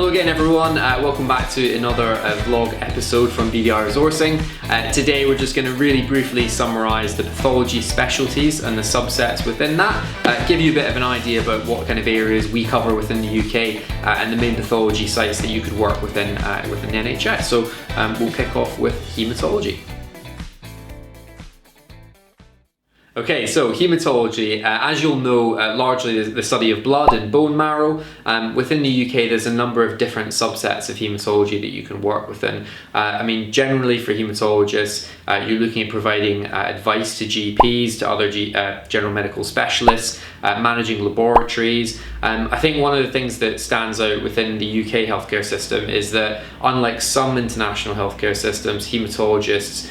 Hello again everyone, welcome back to another vlog episode from BDI Resourcing. Today we're just going to really briefly summarise the pathology specialties and the subsets within that, give you a bit of an idea about what kind of areas we cover within the UK and the main pathology sites that you could work within the NHS. So we'll kick off with Hematology. Okay, so hematology, as you'll know, largely the study of blood and bone marrow. Within the UK, there's a number of different subsets of hematology that you can work within. Generally for hematologists, you're looking at providing advice to GPs, to other general medical specialists, managing laboratories. I think one of the things that stands out within the UK healthcare system is that, unlike some international healthcare systems, hematologists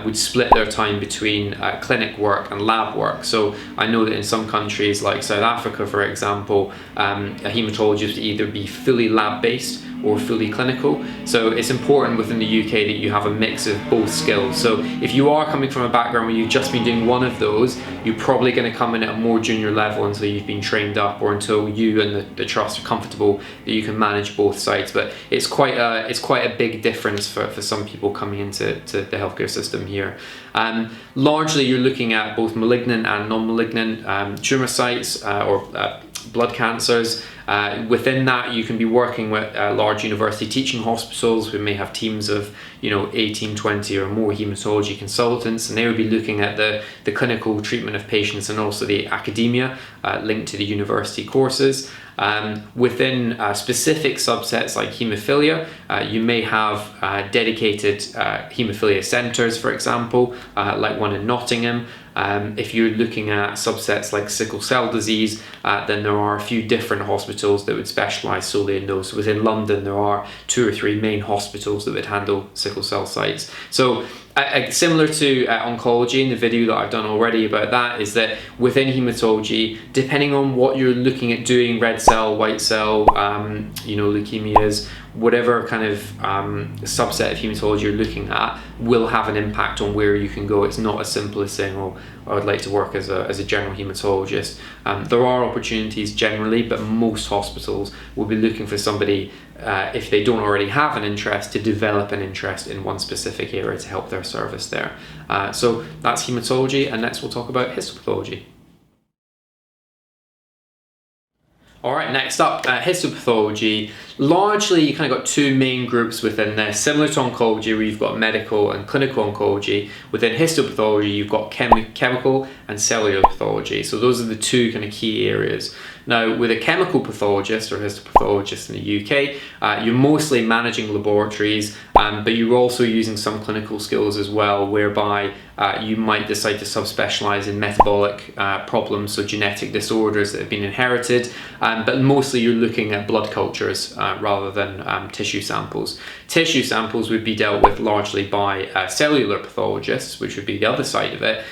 would split their time between clinic work and lab work. So I know that in some countries like South Africa, for example, a hematologist would either be fully lab-based or fully clinical. So it's important within the UK that you have a mix of both skills. So if you are coming from a background where you've just been doing one of those, you're probably going to come in at a more junior level until you've been trained up, or until you and the trust are comfortable that you can manage both sides. But it's quite a big difference for some people coming into the healthcare system here. Largely you're looking at both malignant and non-malignant tumour sites or blood cancers. Within that, you can be working with large university teaching hospitals who may have teams of 18, 20 or more hematology consultants, and they would be looking at the clinical treatment of patients and also the academia linked to the university courses. Within specific subsets like haemophilia, you may have dedicated haemophilia centres, for example, like one in Nottingham. If you're looking at subsets like sickle cell disease, then there are a few different hospitals that would specialise solely in those. So within London, there are 2 or 3 main hospitals that would handle sickle cell sites. So similar to oncology, in the video that I've done already about that, is that within hematology, depending on what you're looking at doing, red cell, white cell, leukemias, whatever kind of subset of hematology you're looking at will have an impact on where you can go. It's not as simple as saying, oh, I would like to work as a general hematologist. There are opportunities generally, but most hospitals will be looking for somebody, if they don't already have an interest, to develop an interest in one specific area to help their service there. So that's hematology, and next we'll talk about histopathology. Alright, next up, histopathology. Largely, you kind of got 2 main groups within this. Similar to oncology, where you've got medical and clinical oncology, within histopathology, you've got chemical and cellular pathology. So those are the 2 kind of key areas. Now, with a chemical pathologist or histopathologist in the UK, you're mostly managing laboratories, but you're also using some clinical skills as well, whereby you might decide to subspecialise in metabolic problems, so genetic disorders that have been inherited, but mostly you're looking at blood cultures rather than tissue samples. Tissue samples would be dealt with largely by cellular pathologists, which would be the other side of it,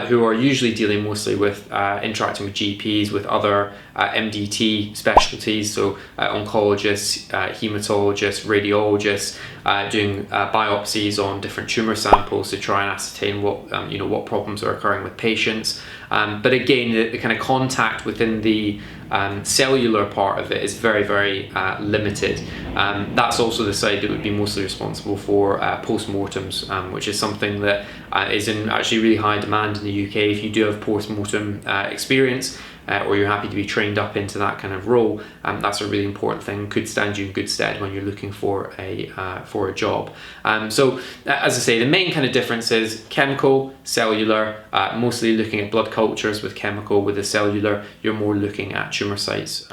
who are usually dealing mostly with interacting with GPs, with other MDT specialties, so oncologists, hematologists, radiologists, doing biopsies on different tumour samples to try and ascertain what problems are occurring with patients. But again, the kind of contact within the cellular part of it is very, very limited. That's also the side that would be mostly responsible for post-mortems, which is something that is in actually really high demand in the UK. If you do have post-mortem experience, or you're happy to be trained up into that kind of role, that's a really important thing, could stand you in good stead when you're looking for a job. So as I say, the main kind of difference is chemical, cellular, mostly looking at blood cultures with chemical. With the cellular, you're more looking at tumour sites.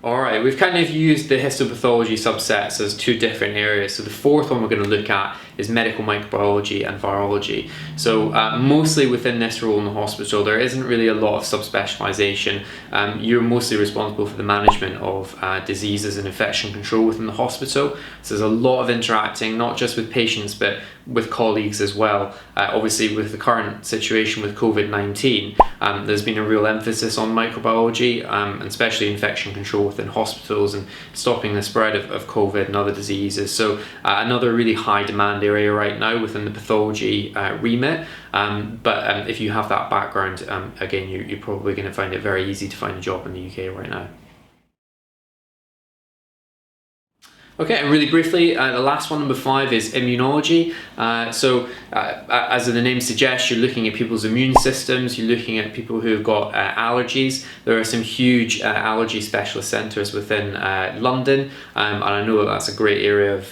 Alright, we've kind of used the histopathology subsets as 2 different areas. So the 4th one we're going to look at is medical microbiology and virology. So mostly within this role in the hospital, there isn't really a lot of subspecialisation. You're mostly responsible for the management of diseases and infection control within the hospital. So there's a lot of interacting, not just with patients, but with colleagues as well. Obviously, with the current situation with COVID-19, there's been a real emphasis on microbiology, and especially infection control within hospitals and stopping the spread of COVID and other diseases. So another really high demand area right now within the pathology remit. But if you have that background, again, you're probably going to find it very easy to find a job in the UK right now. Okay, and really briefly, the last one, number 5, is immunology. As the name suggests, you're looking at people's immune systems, you're looking at people who've got allergies. There are some huge allergy specialist centres within London, and I know that's a great area of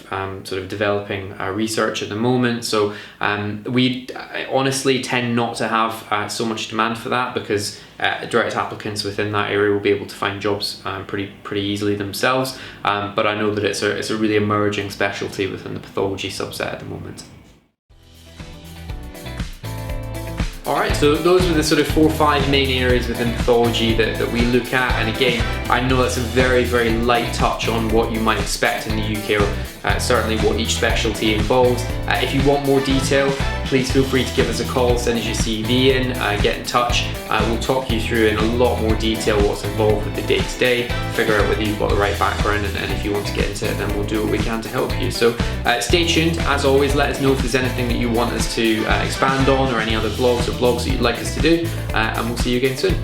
sort of developing research at the moment. So we honestly tend not to have so much demand for that, because direct applicants within that area will be able to find jobs pretty easily themselves. But I know that it's a really emerging specialty within the pathology subset at the moment. Alright, so those were the sort of 4 or 5 main areas within pathology that we look at, and again, I know that's a very, very light touch on what you might expect in the UK, or certainly what each specialty involves. If you want more detail, please feel free to give us a call, send us your CV in, get in touch. We'll talk you through in a lot more detail what's involved with the day-to-day, figure out whether you've got the right background, and if you want to get into it, then we'll do what we can to help you. So stay tuned. As always, let us know if there's anything that you want us to expand on, or any other blogs that you'd like us to do, and we'll see you again soon.